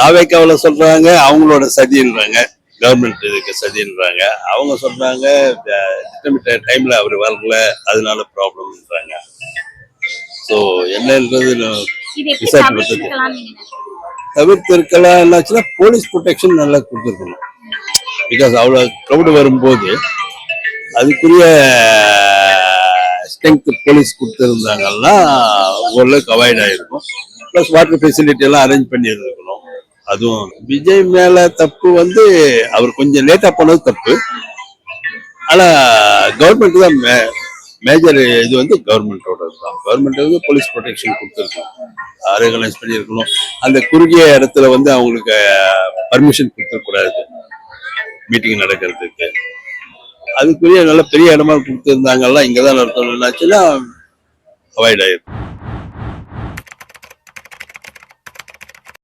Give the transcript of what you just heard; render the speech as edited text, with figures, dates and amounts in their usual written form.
தாவேக்காவில் சொல்றாங்க அவங்களோட சதின்றாங்க, கவர்மெண்ட் இதுக்கு சதின்றாங்க. அவங்க சொல்றாங்க திட்டமிட்ட டைம்ல அவர் வரல, அதனால ப்ராப்ளம்ன்றாங்க. ஸோ என்னன்றது விசாரிக்கப்பட்டது. தவிர்த்திருக்கலாம் என்னாச்சுன்னா போலீஸ் ப்ரொடெக்ஷன் நல்லா கொடுத்துருக்கணும். பிகாஸ் அவ்வளோ க்ரௌடு வரும்போது அதுக்குரிய ஸ்ட்ரென்த் போலீஸ் கொடுத்துருந்தாங்கன்னா ஓரளவுக்கு அவாய்ட் ஆகிருக்கும். ப்ளஸ் வாட்டர் ஃபெசிலிட்டி எல்லாம் அரேஞ்ச் பண்ணி இருக்கணும். அதுவும் விஜய் மேல தப்பு வந்து அவர் கொஞ்சம் லேட்டா போனது தப்பு. ஆனா கவர்மெண்ட் தான் மேஜர் இது வந்து கவர்மெண்டோட தான். கவர்மெண்ட் வந்து போலீஸ் ப்ரொடெக்ஷன் கொடுத்துருக்கணும், ஆர்கனைஸ் பண்ணியிருக்கணும். அந்த குறுகிய இடத்துல வந்து அவங்களுக்கு பர்மிஷன் கொடுத்துக்கூடாது மீட்டிங் நடக்கிறதுக்கு. அதுக்குரிய நல்ல பெரிய இடமா கொடுத்துருந்தாங்கல்லாம் இங்கதான் நடத்தணும்னாச்சுன்னா அவாய்ட் ஆயிரும்.